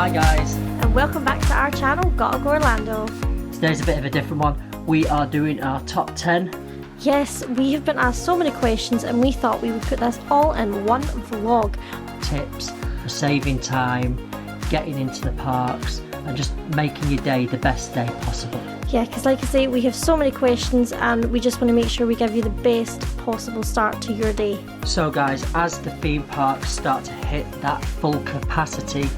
Hi guys, and welcome back to our channel, Gotta Go Orlando. today's a bit of a different one. We are doing our top 10 Yes, we have been asked so many questions and we thought we would put this all in one vlog. tips for saving time, getting into the parks and just making your day the best day possible. Yeah, because like I say, we have so many questions and we just want to make sure we give you the best possible start to your day. So guys, as the theme parks start to hit that full capacity,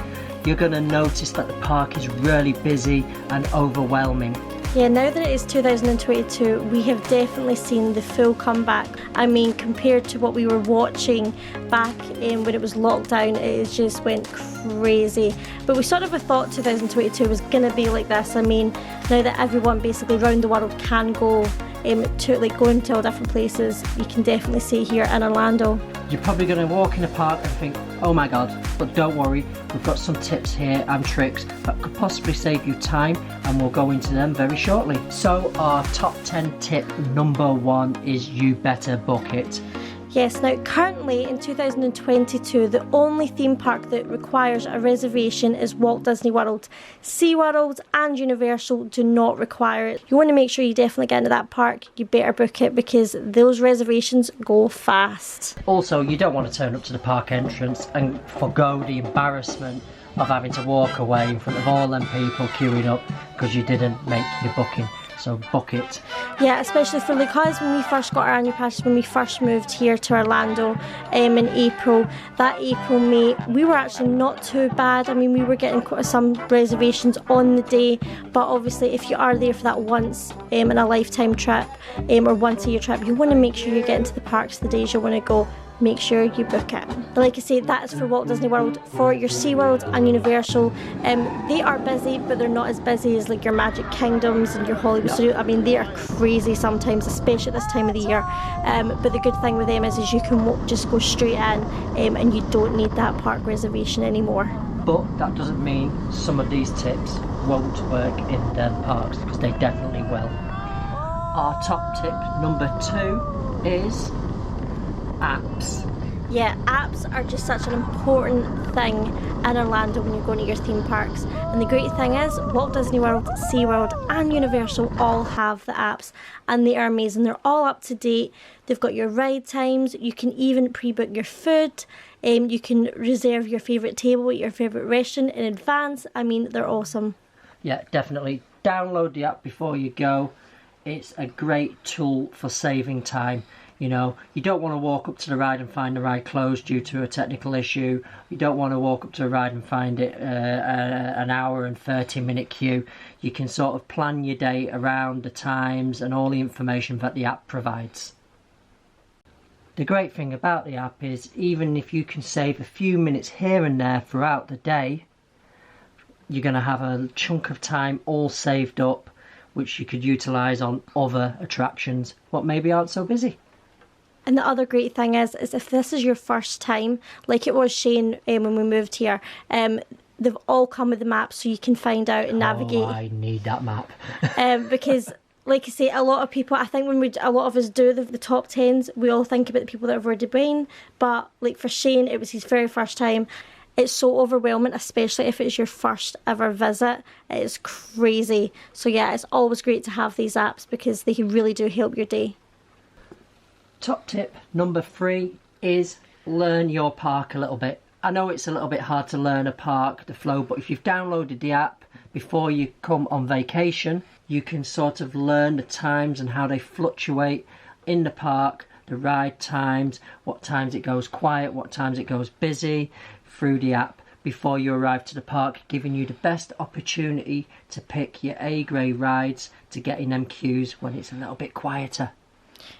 you're going to notice that the park is really busy and overwhelming. Yeah, now that it is 2022, we have definitely seen the full comeback. I mean, compared to what we were watching back when it was lockdown, it just went crazy. But we sort of thought 2022 was going to be like this. I mean, now that everyone basically around the world can go to going to all different places, you can definitely see here in Orlando. You're probably going to walk in a park and think, oh my god, but don't worry, we've got some tips here and tricks that could possibly save you time, and we'll go into them very shortly. So our top 10 tip number 1 is you better book it. Yes, now currently in 2022, the only theme park that requires a reservation is Walt Disney World. SeaWorld and Universal do not require it. You want to make sure you definitely get into that park, you better book it because those reservations go fast. Also, you don't want to turn up to the park entrance and forgo the embarrassment of having to walk away in front of all them people queuing up because you didn't make your booking. So book it. Yeah, especially for because when we first got our annual passes, when we first moved here to Orlando in April, that April, May, we were actually not too bad. I mean, we were getting quite some reservations on the day, but obviously if you are there for that once in a lifetime trip or once a year trip, you want to make sure you get into the parks the days you want to go. Make sure you book it. But like I say, that is for Walt Disney World. For your SeaWorld and Universal, they are busy, but they're not as busy as like your Magic Kingdoms and your Hollywood Studio. I mean, they are crazy sometimes, especially at this time of the year. But the good thing with them is you can just go straight in and you don't need that park reservation anymore. But that doesn't mean some of these tips won't work in them parks, because they definitely will. Our top tip number 2 is apps. Yeah, apps are just such an important thing in Orlando when you're going to your theme parks. And the great thing is, Walt Disney World, SeaWorld and Universal all have the apps and they are amazing. They're all up to date. They've got your ride times. You can even pre-book your food. You can reserve your favourite table at your favourite restaurant in advance. I mean, they're awesome. Yeah, definitely. Download the app before you go. It's a great tool for saving time. You know, you don't want to walk up to the ride and find the ride closed due to a technical issue. You don't want to walk up to a ride and find it an hour and 30-minute queue. You can sort of plan your day around the times and all the information that the app provides. The great thing about the app is, even if you can save a few minutes here and there throughout the day, you're going to have a chunk of time all saved up, which you could utilise on other attractions what maybe aren't so busy. And the other great thing is if this is your first time, like it was Shane when we moved here, they've all come with the map so you can find out and navigate. Oh, I need that map. Because, like I say, a lot of people, I think when a lot of us do the top 10s, we all think about the people that have already been. But like for Shane, it was his very first time. It's so overwhelming, especially if it's your first ever visit. It is crazy. So yeah, it's always great to have these apps because they really do help your day. Top tip number 3 is learn your park a little bit. I know it's a little bit hard to learn a park, the flow, but if you've downloaded the app before you come on vacation, you can sort of learn the times and how they fluctuate in the park, the ride times, what times it goes quiet, what times it goes busy, through the app before you arrive to the park, giving you the best opportunity to pick your A-grade rides to get in them queues when it's a little bit quieter.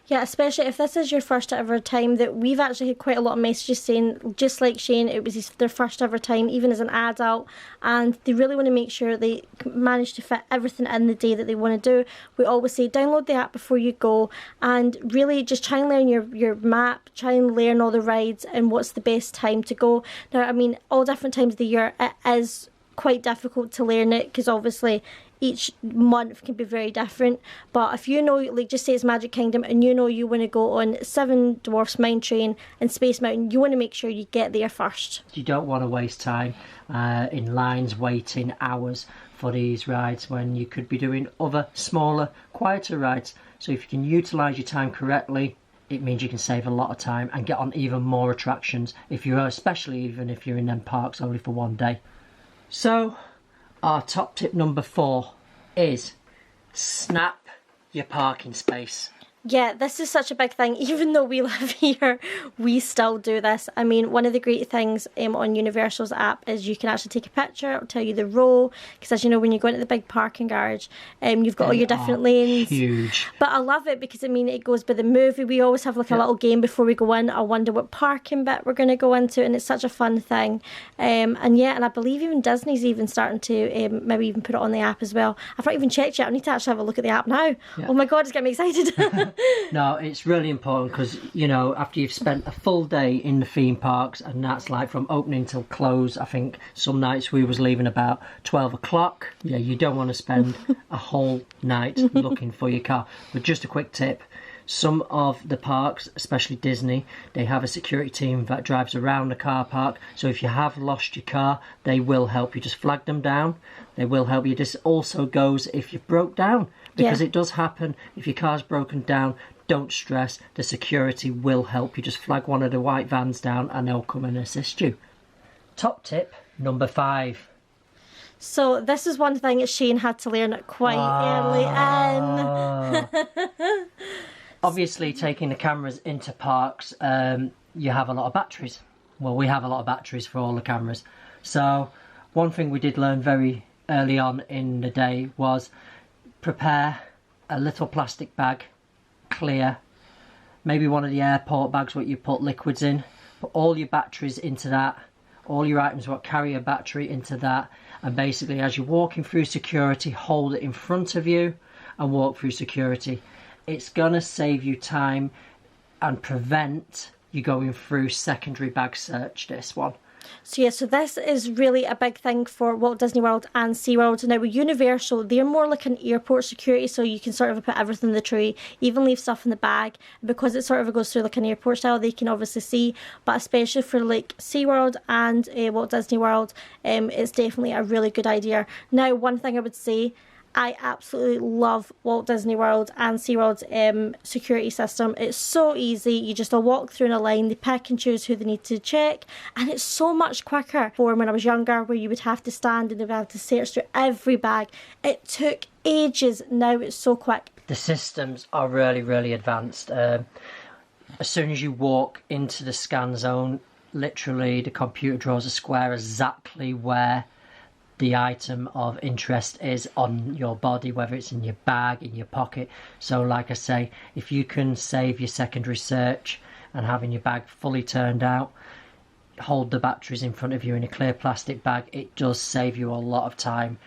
Yeah, especially if this is your first ever time. That we've actually had quite a lot of messages saying, just like Shane, it was their first ever time, even as an adult, and they really want to make sure they manage to fit everything in the day that they want to do. We always say download the app before you go and really just try and learn your map, try and learn all the rides and what's the best time to go. Now, I mean, all different times of the year, it is quite difficult to learn it because obviously each month can be very different. But if you know, like just say it's Magic Kingdom and you know you want to go on Seven Dwarfs Mine Train and Space Mountain, you want to make sure you get there first. You don't want to waste time in lines waiting hours for these rides when you could be doing other smaller, quieter rides. So if you can utilise your time correctly, it means you can save a lot of time and get on even more attractions, especially even if you're in them parks only for one day. So our top tip number 4 is snap your parking space. Yeah, this is such a big thing. Even though we live here, we still do this. I mean, one of the great things on Universal's app is you can actually take a picture. It'll tell you the row. Because as you know, when you go into the big parking garage, you've got all your different lanes. Huge. But I love it because, I mean, it goes by the movie. We always have like a little game before we go in. I wonder what parking bit we're going to go into. And it's such a fun thing. And I believe even Disney's even starting to maybe even put it on the app as well. I've not even checked yet. I need to actually have a look at the app now. Yeah. Oh my God, it's getting me excited. No, it's really important because, after you've spent a full day in the theme parks, and that's like from opening till close, I think some nights we was leaving about 12 o'clock. Yeah, you don't want to spend a whole night looking for your car. But just a quick tip, some of the parks, especially Disney, they have a security team that drives around the car park. So if you have lost your car, they will help you. Just flag them down. They will help you. This also goes if you broke down. Because it does happen. If your car's broken down, don't stress. The security will help you. Just flag one of the white vans down and they'll come and assist you. Top tip number 5. So this is one thing that Shane had to learn quite early in. Obviously, taking the cameras into parks, you have a lot of batteries. Well, we have a lot of batteries for all the cameras. So one thing we did learn very early on in the day was prepare a little plastic bag, clear, maybe one of the airport bags what you put liquids in, put all your batteries into that, all your items what carry a battery into that, and basically as you're walking through security, hold it in front of you and walk through security. It's gonna save you time and prevent you going through secondary bag search, this one. So this is really a big thing for Walt Disney World and SeaWorld. Now with Universal, they're more like an airport security, so you can sort of put everything in the tray, even leave stuff in the bag. Because it sort of goes through like an airport style, they can obviously see. But especially for like SeaWorld and Walt Disney World, it's definitely a really good idea. Now, one thing I would say, I absolutely love Walt Disney World and SeaWorld's security system. It's so easy. You just all walk through in a line, they pick and choose who they need to check, and it's so much quicker. For when I was younger, where you would have to stand and they'd have to search through every bag, it took ages. Now it's so quick. The systems are really, really advanced. As soon as you walk into the scan zone, literally the computer draws a square exactly where the item of interest is on your body, whether it's in your bag, in your pocket. So like I say, if you can save your secondary search and having your bag fully turned out, hold the batteries in front of you in a clear plastic bag, it does save you a lot of time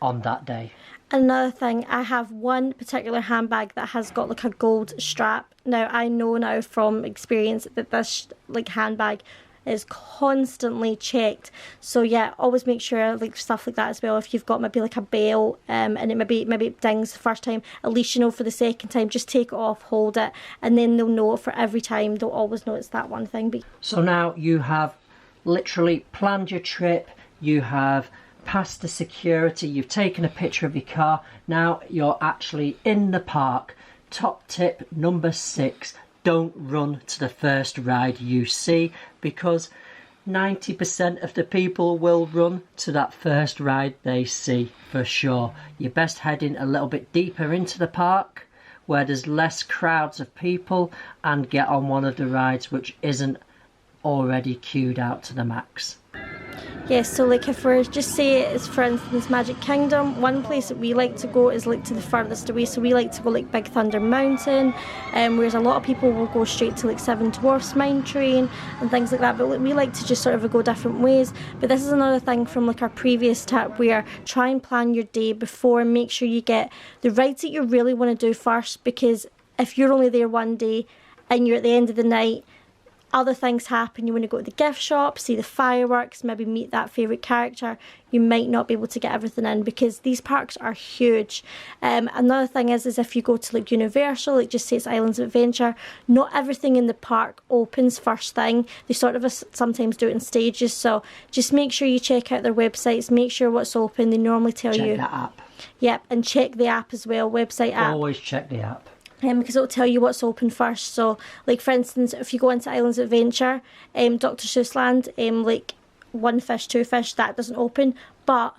on that day. Another thing, I have one particular handbag that has got like a gold strap. Now I know now from experience that this like handbag is constantly checked. So yeah, always make sure like stuff like that as well. If you've got maybe like a bell and it maybe it dings the first time, at least you know for the second time, just take it off, hold it, and then they'll know for every time. They'll always know it's that one thing. So now you have literally planned your trip, you have passed the security, you've taken a picture of your car, now you're actually in the park. Top tip number 6, don't run to the first ride you see, because 90% of the people will run to that first ride they see for sure. You're best heading a little bit deeper into the park where there's less crowds of people and get on one of the rides which isn't already queued out to the max. Yes, so like if we're just say it's for instance Magic Kingdom, one place that we like to go is like to the furthest away, so we like to go like Big Thunder Mountain, whereas a lot of people will go straight to like Seven Dwarfs Mine Train and things like that, but we like to just sort of go different ways. But this is another thing from like our previous tip, where try and plan your day before and make sure you get the rides that you really want to do first, because if you're only there one day and you're at the end of the night, other things happen, you want to go to the gift shop, see the fireworks, maybe meet that favourite character, you might not be able to get everything in because these parks are huge. Another thing is if you go to like Universal, like just say it's Islands of Adventure, not everything in the park opens first thing. They sort of sometimes do it in stages, so just make sure you check out their websites, make sure what's open. They normally tell you. Check that app. Yep, and check the app as well, website app. Always check the app. Because it'll tell you what's open first. So, like for instance, if you go into Islands of Adventure, Dr. Seuss Land, like One Fish, Two Fish, that doesn't open. But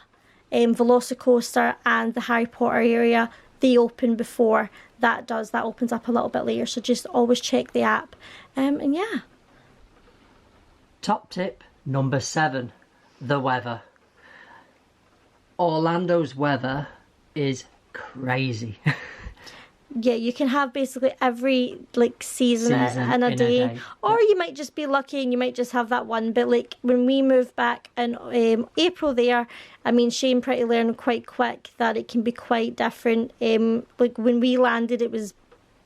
Velocicoaster and the Harry Potter area, they open before that does. That opens up a little bit later. So just always check the app. And yeah. Top tip number 7, the weather. Orlando's weather is crazy. Yeah, you can have basically every like season in a day. Or you might just be lucky and you might just have that one. But like when we moved back in April there, I mean, Shane pretty learned quite quick that it can be quite different. Like when we landed, it was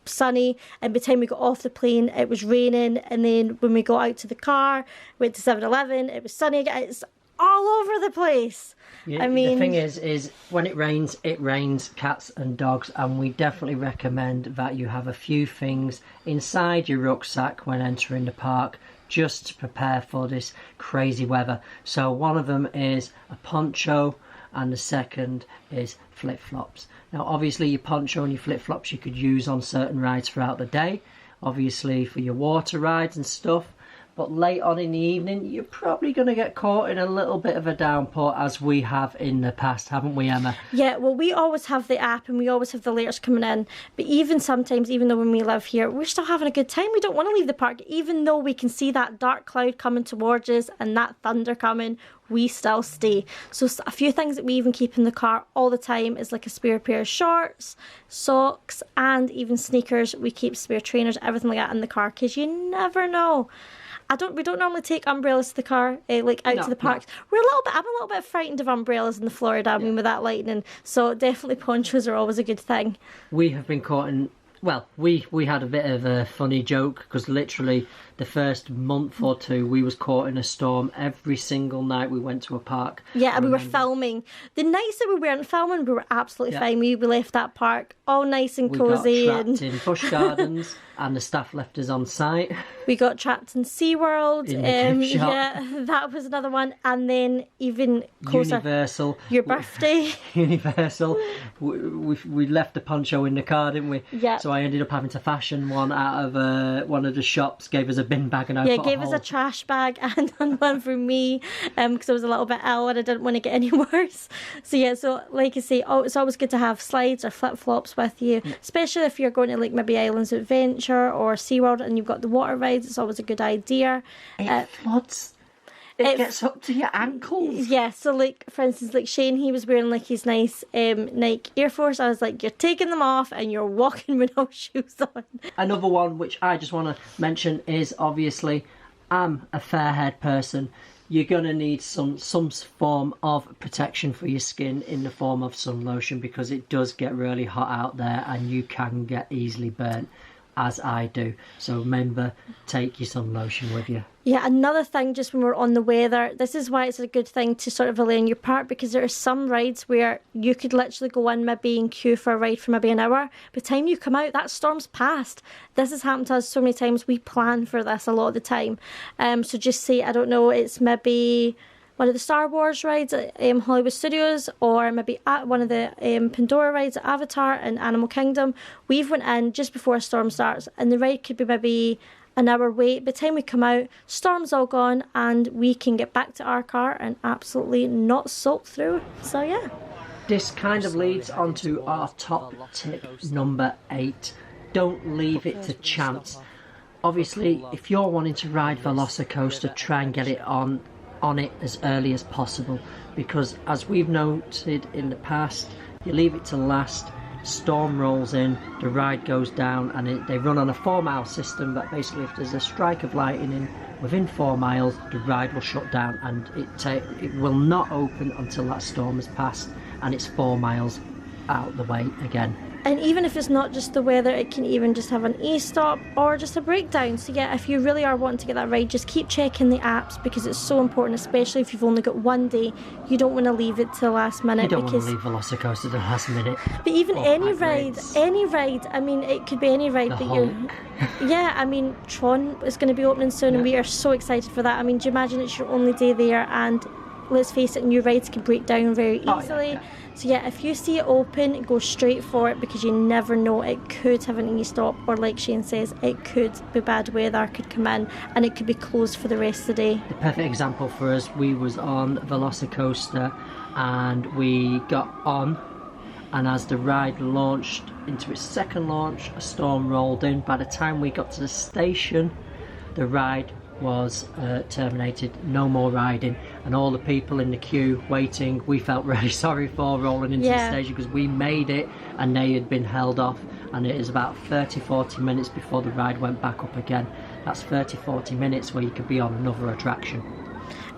sunny, and by the time we got off the plane it was raining, and then when we got out to the car, went to 7-Eleven, it was sunny again. It's all over the place. Yeah, I mean, the thing is when it rains cats and dogs, and we definitely recommend that you have a few things inside your rucksack when entering the park just to prepare for this crazy weather. So one of them is a poncho, and the second is flip-flops. Now obviously your poncho and your flip-flops you could use on certain rides throughout the day, obviously for your water rides and stuff. But late on in the evening, you're probably going to get caught in a little bit of a downpour, as we have in the past, haven't we, Emma? Yeah, well, we always have the app and we always have the alerts coming in. But even sometimes, even though when we live here, we're still having a good time. We don't want to leave the park. Even though we can see that dark cloud coming towards us and that thunder coming, we still stay. So a few things that we even keep in the car all the time is like a spare pair of shorts, socks, and even sneakers. We keep spare trainers, everything like that in the car, because you never know. We don't normally take umbrellas to the car, like out to the parks. No. I'm a little bit frightened of umbrellas in the Florida, I mean, with that lightning. So definitely ponchos are always a good thing. We have been caught in, well, we had a bit of a funny joke, because literally the first month or two we was caught in a storm every single night we went to a park. Yeah, and we were filming. The nights that we weren't filming, we were absolutely fine. We left that park all nice and cosy. We got trapped in Busch Gardens and the staff left us on site. We got trapped in SeaWorld. In the gift shop. Yeah, that was another one. And then even closer, Universal. Your birthday. Universal. We left the poncho in the car, didn't we? Yeah. So I ended up having to fashion one out of one of the shops, gave us a bin bag, and I gave us a trash bag and one for me, because I was a little bit ill and I didn't want to get any worse. So yeah, so like I say, it's always good to have slides or flip-flops with you, especially if you're going to like maybe Islands of Adventure or SeaWorld and you've got the water rides. It's always a good idea. It floods. It gets up to your ankles. Yeah, so like for instance, like Shane, he was wearing like his nice Nike Air Force. I was like, you're taking them off and you're walking with no shoes on. Another one which I just want to mention is, obviously, I'm a fair-haired person. You're going to need some form of protection for your skin in the form of sun lotion, because it does get really hot out there and you can get easily burnt, as I do. So remember, take your sun lotion with you. Yeah, another thing, just when we're on the weather, this is why it's a good thing to sort of allay in your park, because there are some rides where you could literally go in maybe in queue for a ride for maybe an hour. By the time you come out, that storm's passed. This has happened to us so many times. We plan for this a lot of the time. So just say, I don't know, it's maybe one of the Star Wars rides at Hollywood Studios, or maybe at one of the Pandora rides at Avatar and Animal Kingdom. We've went in just before a storm starts, and the ride could be maybe an hour wait. By the time we come out, storm's all gone and we can get back to our car and absolutely not soak through. So yeah. This kind of leads on to our top tip number 8. Don't leave it to chance. Obviously, if you're wanting to ride Velocicoaster, try and get it on it as early as possible, because as we've noted in the past, you leave it to last, storm rolls in, the ride goes down, and they run on a 4-mile system that basically if there's a strike of lightning within 4 miles, the ride will shut down and it will not open until that storm has passed, and it's 4 miles. out the way again. And even if it's not just the weather, it can even just have an e-stop or just a breakdown. So yeah, if you really are wanting to get that ride, just keep checking the apps, because it's so important, especially if you've only got one day. You don't want to leave it to the last minute. You don't want to leave Velocicoaster to the last minute. But even any ride, I mean, it could be any ride that you're... Yeah, I mean, Tron is going to be opening soon, and we are so excited for that. I mean, do you imagine it's your only day there, and let's face it, new rides can break down very easily. So yeah, if you see it open, go straight for it, because you never know, it could have an e-stop, or like Shane says, it could be bad weather, could come in, and it could be closed for the rest of the day. The perfect example for us, we was on Velocicoaster and we got on, and as the ride launched into its second launch, a storm rolled in. By the time we got to the station, the ride was terminated, no more riding, and all the people in the queue waiting, we felt really sorry for, rolling into the station, because we made it and they had been held off, and it is about 30-40 minutes before the ride went back up again. That's 30-40 minutes where you could be on another attraction.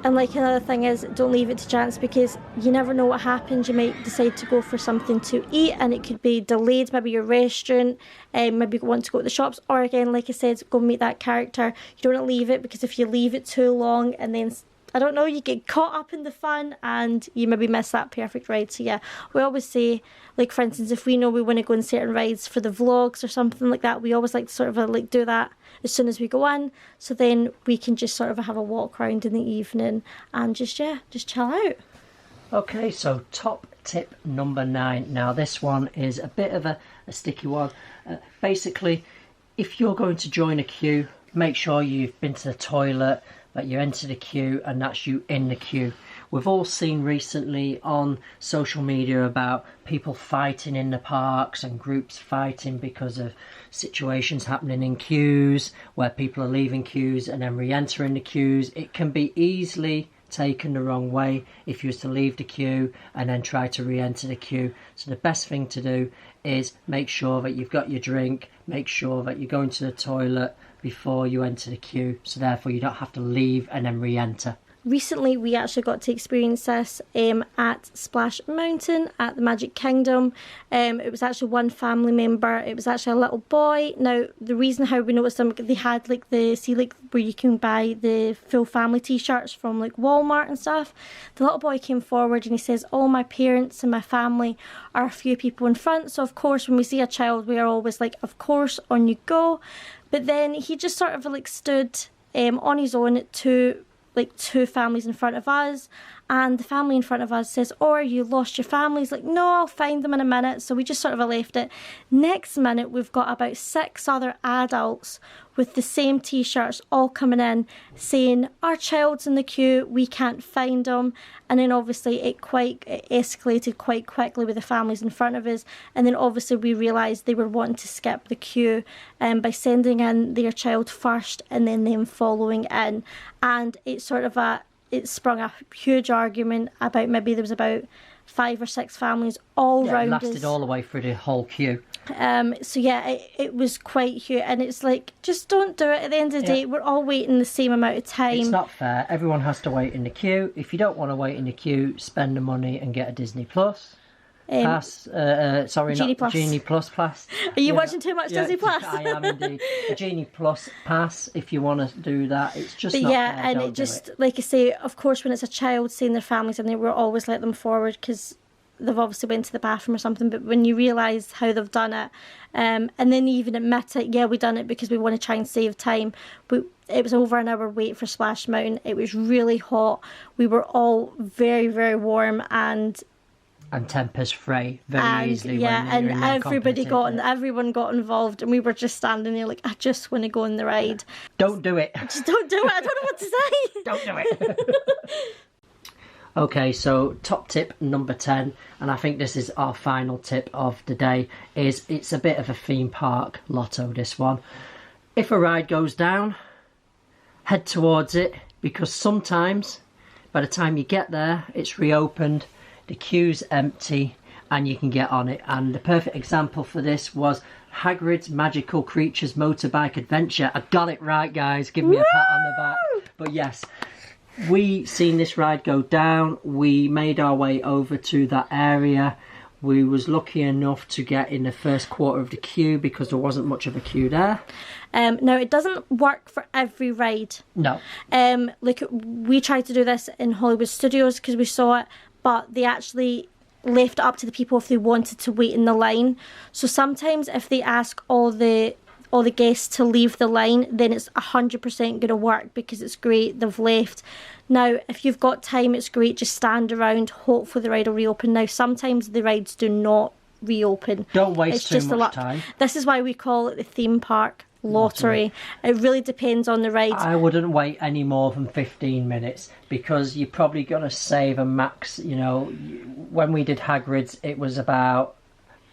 And like, another thing is, don't leave it to chance, because you never know what happens. You might decide to go for something to eat and it could be delayed, maybe your restaurant, maybe you want to go to the shops, or again, like I said, go meet that character. You don't want to leave it, because if you leave it too long and then, I don't know, you get caught up in the fun and you maybe miss that perfect ride. So yeah, we always say, like for instance, if we know we want to go on certain rides for the vlogs or something like that, we always like to sort of like do that as soon as we go in, so then we can just sort of have a walk around in the evening and just chill out. Okay, so top tip number 9. Now this one is a bit of a sticky one. Basically, if you're going to join a queue, make sure you've been to the toilet, that you enter the queue, and that's you in the queue. We've all seen recently on social media about people fighting in the parks and groups fighting because of situations happening in queues, where people are leaving queues and then re-entering the queues. It can be easily taken the wrong way if you was to leave the queue and then try to re-enter the queue. So the best thing to do is make sure that you've got your drink, make sure that you're going to the toilet before you enter the queue, so therefore you don't have to leave and then re-enter. Recently we actually got to experience this at Splash Mountain at the Magic Kingdom. It was actually one family member, it was actually a little boy. Now the reason how we noticed them, they had like where you can buy the full family t-shirts from like Walmart and stuff. The little boy came forward and he says, all my parents and my family are a few people in front, so of course when we see a child we are always like, of course, on you go. But then he just sort of like stood on his own two families in front of us, and the family in front of us says, oh, you lost your family. He's like, no, I'll find them in a minute. So we just sort of left it. Next minute we've got about 6 other adults with the same t-shirts all coming in saying, our child's in the queue, we can't find them. And then obviously it escalated quite quickly with the families in front of us, and then obviously we realised they were wanting to skip the queue by sending in their child first and then them following in, and it sprung a huge argument about, maybe there was about 5 or 6 families all round us. It lasted all the way through the whole queue. So yeah, it was quite huge, and it's like, just don't do it. At the end of the day, we're all waiting the same amount of time. It's not fair. Everyone has to wait in the queue. If you don't want to wait in the queue, spend the money and get a Disney Plus pass. Genie Plus. Genie Plus pass. Are you watching too much Disney Plus? I am indeed. A Genie Plus pass, if you want to do that. It's just not fair. And it just, like I say, of course, when it's a child seeing their families, and they will always let them forward because they've obviously went to the bathroom or something. But when you realise how they've done it, and then even admit it, yeah, we done it because we want to try and save time. But it was over an hour wait for Splash Mountain. It was really hot. We were all very, very warm, and tempers fray very easily. And everyone got involved, and we were just standing there like, I just want to go on the ride. Don't do it. Just don't do it. I don't know what to say. Don't do it. Okay, so top tip number 10, and I think this is our final tip of the day, is it's a bit of a theme park lotto, this one. If a ride goes down, head towards it, because sometimes by the time you get there, it's reopened, the queue's empty, and you can get on it. And the perfect example for this was Hagrid's Magical Creatures Motorbike Adventure. I got it right, guys. Give me a pat on the back. But yes, we seen this ride go down. We made our way over to that area. We was lucky enough to get in the first quarter of the queue because there wasn't much of a queue there. Now, it doesn't work for every ride. No. Like, we tried to do this in Hollywood Studios because we saw it, but they actually left it up to the people if they wanted to wait in the line. So sometimes if they ask all the guests to leave the line, then it's 100% going to work because it's great, they've left. Now, if you've got time, it's great, just stand around, hopefully the ride will reopen. Now, sometimes the rides do not reopen. Don't waste too much time. This is why we call it the theme park lottery. It really depends on the ride. I wouldn't wait any more than 15 minutes because you're probably going to save a max, you know. When we did Hagrid's, it was about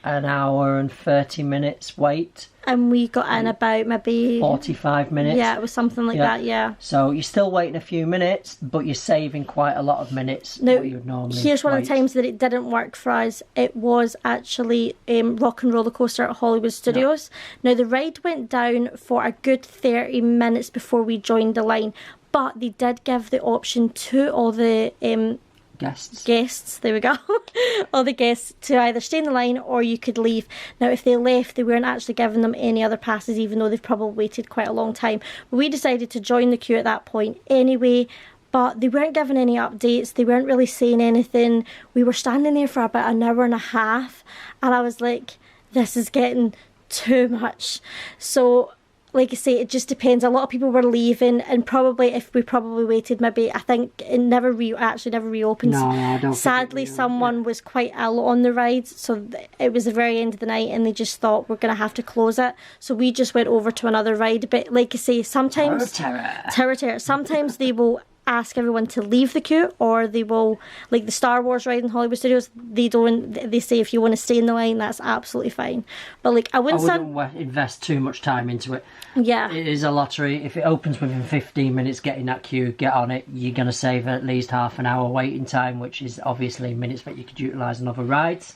an hour and 30 minutes wait. And we got in about maybe 45 minutes. Yeah, it was something like that, yeah. So you're still waiting a few minutes, but you're saving quite a lot of minutes. Now, what you would normally here's one wait. of the times that it didn't work for us. It was actually Rock and Roller Coaster at Hollywood Studios. No. Now, the ride went down for a good 30 minutes before we joined the line, but they did give the option to all the guests, there we go, all the guests to either stay in the line or you could leave. Now, if they left, they weren't actually giving them any other passes, even though they've probably waited quite a long time. But we decided to join the queue at that point anyway, but they weren't giving any updates, they weren't really saying anything. We were standing there for about an hour and a half, and I was like, this is getting too much. So, like I say, it just depends. A lot of people were leaving, and probably if we waited, maybe, I think it never reopened. No, I don't. Sadly, someone was quite ill on the ride, so it was the very end of the night, and they just thought we're going to have to close it. So we just went over to another ride. But like I say, sometimes terror. Sometimes they will ask everyone to leave the queue, or they will, like the Star Wars ride in Hollywood Studios, they say if you want to stay in the line, that's absolutely fine. But like, I wouldn't invest too much time into it. Yeah, it is a lottery. If it opens within 15 minutes, get in that queue, get on it. You're going to save at least half an hour waiting time, which is obviously minutes that you could utilise on other rides.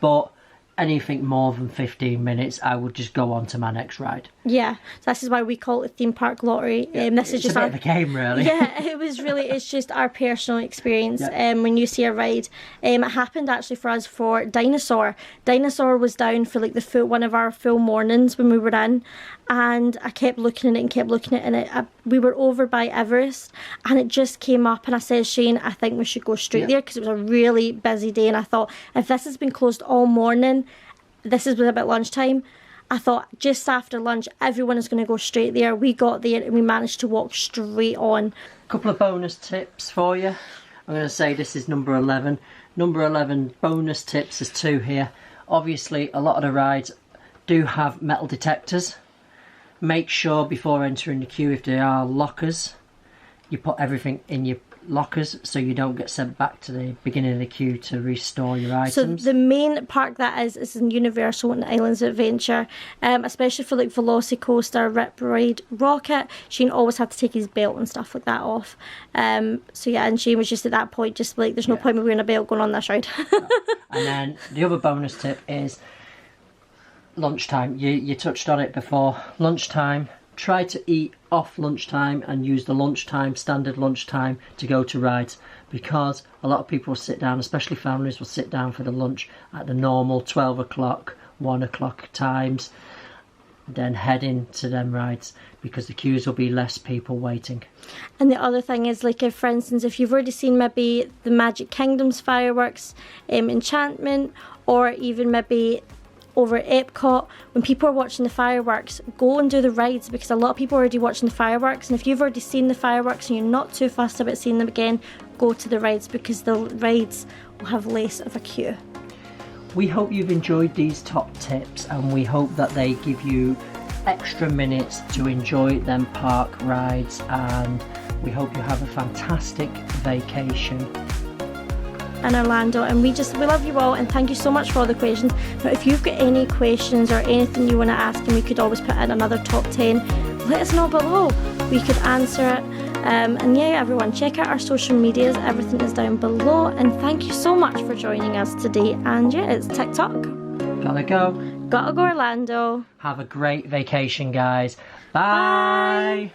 But anything more than 15 minutes, I would just go on to my next ride. Yeah, so this is why we call it theme park lottery. This is just a bit of a game, really. Yeah, it's just our personal experience. When you see a ride, it happened actually for us for Dinosaur. Dinosaur was down for like one of our full mornings when we were in, and I kept looking at it and we were over by Everest, and it just came up, and I said, Shane, I think we should go straight there, because it was a really busy day, and I thought, if this has been closed all morning, this is about lunchtime, I thought just after lunch everyone is going to go straight there. We got there and we managed to walk straight on. A couple of bonus tips for you. I'm going to say this is number 11. Number 11 bonus tips, there's two here. Obviously a lot of the rides do have metal detectors. Make sure before entering the queue, if there are lockers, you put everything in your lockers so you don't get sent back to the beginning of the queue to restore your items. So the main park that is in Universal and Islands of Adventure, especially for like Velocicoaster, Rip Ride, Rocket, Shane always had to take his belt and stuff like that off. So yeah, and Shane was just at that point just like, there's no point in wearing a belt going on this ride. And then the other bonus tip is lunchtime. You touched on it before. Lunchtime. Try to eat off lunchtime and use the standard lunchtime to go to rides, because a lot of people will sit down, especially families will sit down for the lunch at the normal 12 o'clock, 1 o'clock times, then head into them rides, because the queues will be less people waiting. And the other thing is, like, if for instance, if you've already seen maybe the Magic Kingdom's fireworks, Enchantment, or even maybe over at Epcot, when people are watching the fireworks, go and do the rides, because a lot of people are already watching the fireworks, and if you've already seen the fireworks and you're not too fussed about seeing them again, go to the rides, because the rides will have less of a queue. We hope you've enjoyed these top tips, and we hope that they give you extra minutes to enjoy them park rides, and we hope you have a fantastic vacation in Orlando. And we love you all, and thank you so much for all the questions. Now, if you've got any questions or anything you want to ask, and we could always put in another top 10, let us know below. We could answer it. And yeah, everyone, check out our social medias. Everything is down below. And thank you so much for joining us today. And yeah, it's TikTok. Gotta go Orlando. Have a great vacation, guys. Bye.